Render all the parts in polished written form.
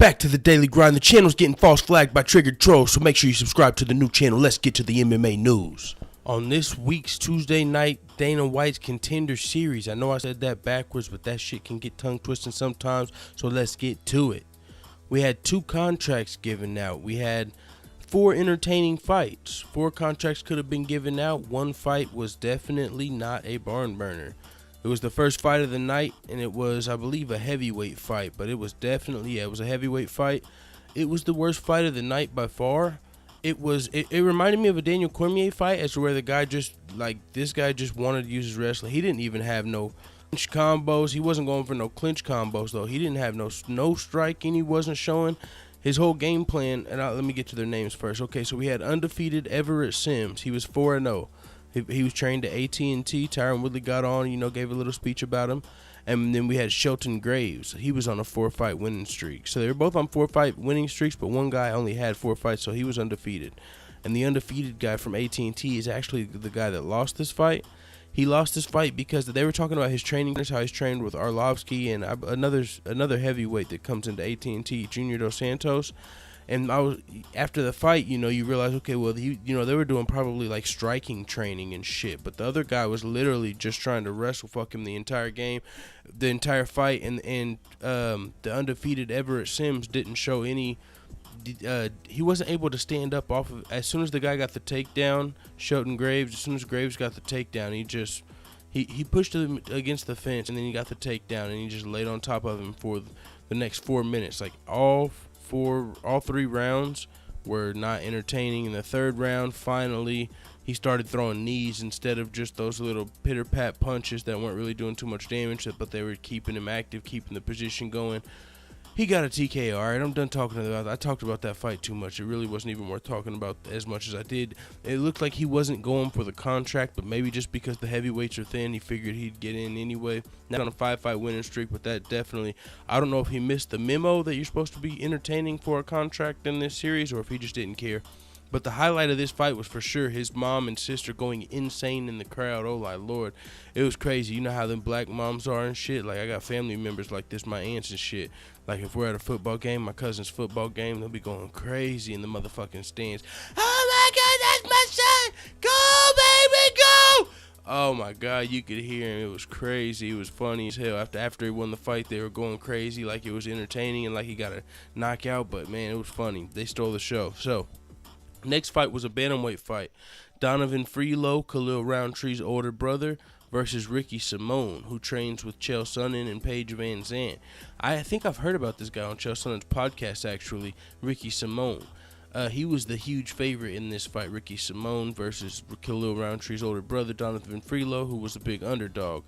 Back to the daily grind. The channel's getting false flagged by triggered trolls, so make sure you subscribe to the new channel. Let's get to the MMA news. On this week's Tuesday night Dana White's Contender series, I know I said that backwards, but that shit can get tongue twisting sometimes, so let's get to it. We had 2 contracts given out. We had 4 entertaining fights. 4 contracts could have been given out. 1 fight was definitely not a barn burner. It was the first fight of the night, and it was, I believe, a heavyweight fight, but it was definitely, it was a heavyweight fight. It was the worst fight of the night by far. It reminded me of a Daniel Cormier fight, as to where the guy this guy just wanted to use his wrestling. He didn't even have no clinch combos. He wasn't going for no clinch combos, though. He didn't have no striking. He wasn't showing his whole game plan. And let me get to their names first. Okay, so we had undefeated Everett Sims. He was 4-0. He was trained at AT&T. Tyron Woodley got on, gave a little speech about him. And then we had Shelton Graves. He was on a 4-fight winning streak. So they were both on 4-fight winning streaks, but one guy only had 4 fights, so he was undefeated. And the undefeated guy from AT&T is actually the guy that lost this fight. He lost this fight because they were talking about his training, how he's trained with Arlovsky and another heavyweight that comes into AT&T, Junior Dos Santos. And after the fight, you realize, okay, well, they were doing probably like striking training and shit, but the other guy was literally just trying to wrestle fuck him the entire game, the entire fight, and the undefeated Everett Sims didn't show any. He wasn't able to stand up off of. As soon as the guy got the takedown, Shelton Graves. As soon as Graves got the takedown, he pushed him against the fence, and then he got the takedown, and he just laid on top of him for the next 4 minutes, like all 3 rounds were not entertaining. In the 3rd round, finally, he started throwing knees instead of just those little pitter-pat punches that weren't really doing too much damage, but they were keeping him active, keeping the position going. He got a TKO. All right, I'm done talking about that. I talked about that fight too much. It really wasn't even worth talking about as much as I did. It looked like he wasn't going for the contract, but maybe just because the heavyweights are thin, he figured he'd get in anyway. Not on a 5-fight winning streak, but that definitely, I don't know if he missed the memo that you're supposed to be entertaining for a contract in this series, or if he just didn't care. But the highlight of this fight was for sure his mom and sister going insane in the crowd. Oh my lord, it was crazy. You know how them black moms are and shit. Like, I got family members like this, my aunts and shit. Like, if we're at a football game, my cousin's football game, they'll be going crazy in the motherfucking stands. Oh my god, that's my son! Go, baby, go! Oh my god, you could hear him. It was crazy. It was funny as hell. After he won the fight, they were going crazy, like it was entertaining and like he got a knockout. But man, it was funny. They stole the show. So next fight was a bantamweight fight. Donovan Freelo, Khalil Rountree's older brother, versus Ricky Simone, who trains with Chael Sonnen and Paige Van Zandt. I think I've heard about this guy on Chael Sonnen's podcast, actually, Ricky Simone. He was the huge favorite in this fight, Ricky Simone versus Khalil Rountree's older brother, Donovan Freelo, who was a big underdog.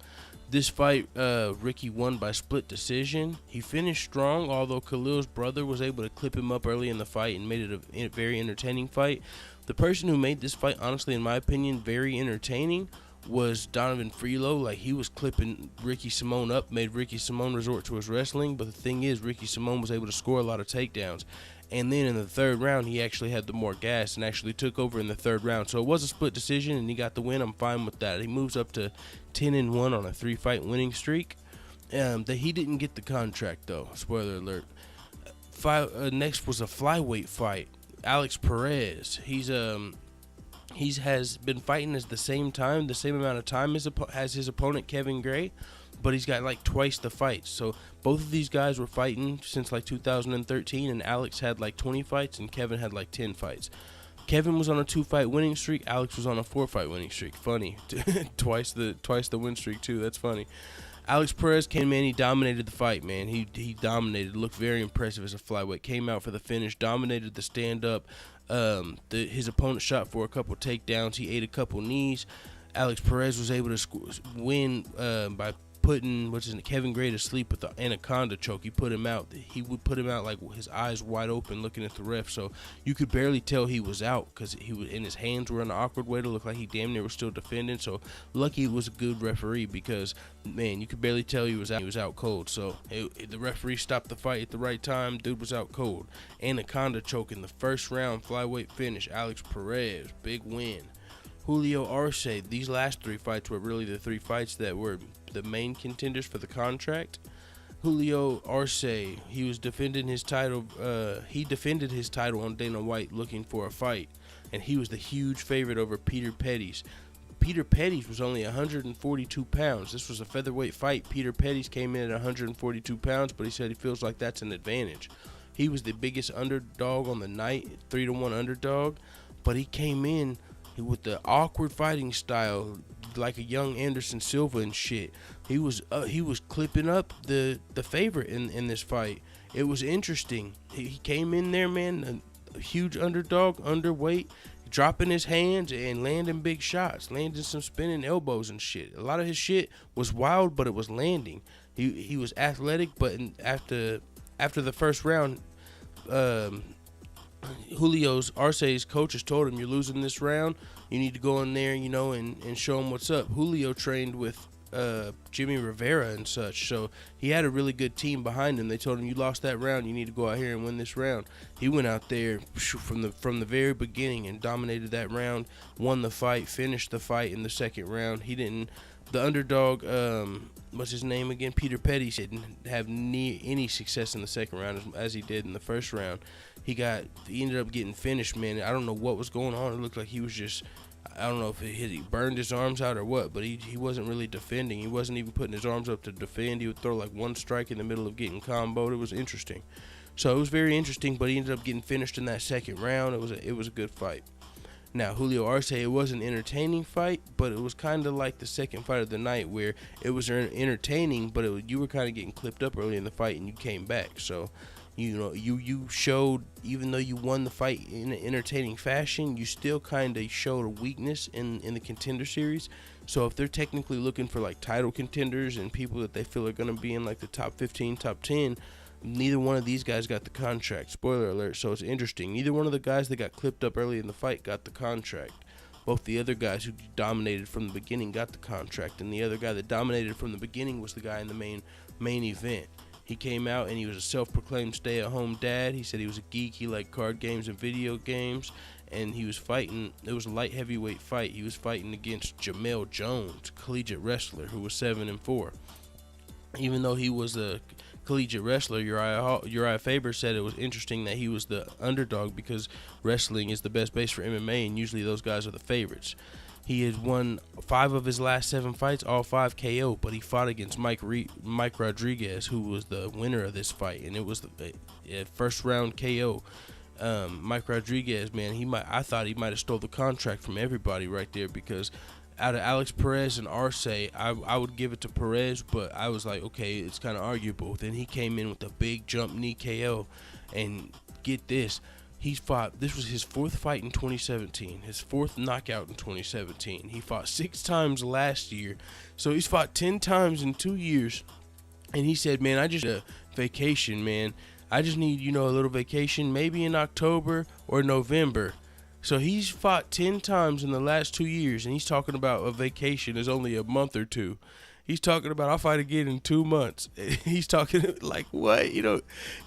This fight, Ricky won by split decision. He finished strong, although Khalil's brother was able to clip him up early in the fight and made it a very entertaining fight. The person who made this fight, honestly, in my opinion, very entertaining was Donovan Freelo. Like, he was clipping Ricky Simone up, made Ricky Simone resort to his wrestling. But the thing is, Ricky Simone was able to score a lot of takedowns. And then in the 3rd round, he actually had the more gas and actually took over in the 3rd round. So it was a split decision, and he got the win. I'm fine with that. He moves up to 10-1 on a 3-fight winning streak. That he didn't get the contract, though. Spoiler alert. Next was a flyweight fight. Alex Perez. He has been fighting the same amount of time as his opponent Kevin Gray, but he's got like twice the fights. So both of these guys were fighting since like 2013, and Alex had like 20 fights and Kevin had like 10 fights. Kevin was on a 2-fight winning streak. Alex was on a 4-fight winning streak. Funny, twice the win streak too. That's funny. Alex Perez came in, he dominated the fight, man. He dominated, looked very impressive as a flyweight. Came out for the finish, dominated the stand-up. His opponent shot for a couple takedowns. He ate a couple knees. Alex Perez was able to win by putting Kevin Gray to sleep with the anaconda choke. He put him out. He would put him out like his eyes wide open, looking at the ref. So you could barely tell he was out because his hands were in an awkward way to look like he damn near was still defending. So lucky it was a good referee because, man, you could barely tell he was out. He was out cold. So the referee stopped the fight at the right time. Dude was out cold. Anaconda choke in the 1st round, flyweight finish. Alex Perez, big win. Julio Arce. These last 3 fights were really the 3 fights that were the main contenders for the contract. Julio Arce, he was defending his title. He defended his title on Dana White looking for a fight, and he was the huge favorite over Peter Pettis. Peter Pettis was only 142 pounds. This was a featherweight fight. Peter Pettis came in at 142 pounds, but he said he feels like that's an advantage. He was the biggest underdog on the night, 3-1 underdog, but he came in with the awkward fighting style, like a young Anderson Silva and shit. He was clipping up the favorite in this fight. It was interesting. He came in there, man, a huge underdog, underweight, dropping his hands and landing big shots, landing some spinning elbows and shit. A lot of his shit was wild, but it was landing. He was athletic, but after the first round, Arce's coaches told him, "You're losing this round. You need to go in there, and show him what's up." Julio trained with Jimmy Rivera and such, so he had a really good team behind him. They told him, "You lost that round. You need to go out here and win this round." He went out there from the very beginning and dominated that round, won the fight, finished the fight in the second round. The underdog, what's his name again? Peter Pettis didn't have any success in the second round as he did in the first round. He ended up getting finished, man. I don't know what was going on. It looked like he was just, I don't know if he burned his arms out or what, but he wasn't really defending. He wasn't even putting his arms up to defend. He would throw like one strike in the middle of getting comboed. It was interesting. So it was very interesting, but he ended up getting finished in that second round. It was a good fight. Now, Julio Arce, it was an entertaining fight, but it was kind of like the second fight of the night where it was entertaining, but you were kind of getting clipped up early in the fight and you came back. So, you showed, even though you won the fight in an entertaining fashion, you still kind of showed a weakness in the Contender series. So if they're technically looking for like title contenders and people that they feel are going to be in like the top 15, top 10, neither one of these guys got the contract. Spoiler alert. So it's interesting. Neither one of the guys that got clipped up early in the fight got the contract. Both the other guys who dominated from the beginning got the contract, and the other guy that dominated from the beginning was the guy in the main event. He came out and he was a self-proclaimed stay-at-home dad. He said he was a geek. He liked card games and video games, and he was fighting. It was a light heavyweight fight. He was fighting against Jamel Jones, collegiate wrestler, who was 7-4. Even though he was a collegiate wrestler, Uriah Faber said it was interesting that he was the underdog because wrestling is the best base for MMA, and usually those guys are the favorites. He had won 5 of his last 7 fights, all 5 KO, but he fought against Mike Rodriguez, who was the winner of this fight, and it was the first round KO. Mike Rodriguez, man, I thought he might have stole the contract from everybody right there, because out of Alex Perez and Arce, I would give it to Perez, but I was like, okay, it's kind of arguable. Then he came in with a big jump knee KO, and get this. This was his 4th fight in 2017, his 4th knockout in 2017. He fought 6 times last year, so he's fought 10 times in 2 years. And he said, man, I just need a vacation, man. I just need, a little vacation, maybe in October or November. So he's fought 10 times in the last 2 years, and he's talking about a vacation is only a month or two. He's talking about, I'll fight again in 2 months. He's talking like, what?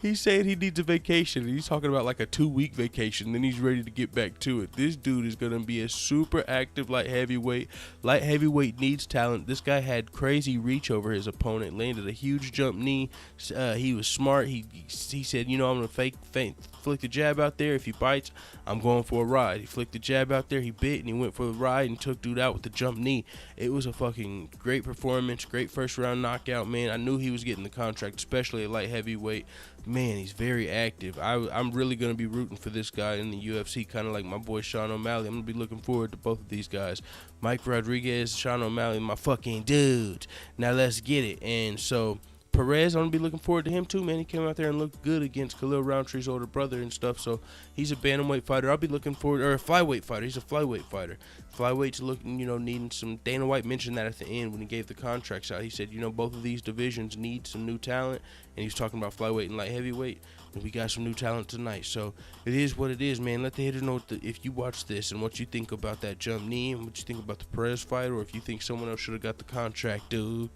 He's saying he needs a vacation. He's talking about like a 2-week vacation. Then he's ready to get back to it. This dude is going to be a super active light heavyweight. Light heavyweight needs talent. This guy had crazy reach over his opponent, landed a huge jump knee. He was smart. He said, I'm going to flick the jab out there. If he bites, I'm going for a ride. He flicked the jab out there. He bit, and he went for the ride and took dude out with the jump knee. It was a fucking great performance. Great first round knockout, man. I knew he was getting the contract, especially at light heavyweight. Man, he's very active. I'm really going to be rooting for this guy in the UFC, kind of like my boy Sean O'Malley. I'm going to be looking forward to both of these guys. Mike Rodriguez, Sean O'Malley, my fucking dudes. Now let's get it. And so Perez, I'm going to be looking forward to him too, man. He came out there and looked good against Khalil Rountree's older brother and stuff, so he's a bantamweight fighter. I'll be looking forward, or a flyweight fighter. He's a flyweight fighter. Flyweight's looking, needing some. Dana White mentioned that at the end when he gave the contracts out. He said, both of these divisions need some new talent, and he was talking about flyweight and light heavyweight, and we got some new talent tonight. So it is what it is, man. Let the haters know if you watch this and what you think about that jump knee and what you think about the Perez fight, or if you think someone else should have got the contract, dude.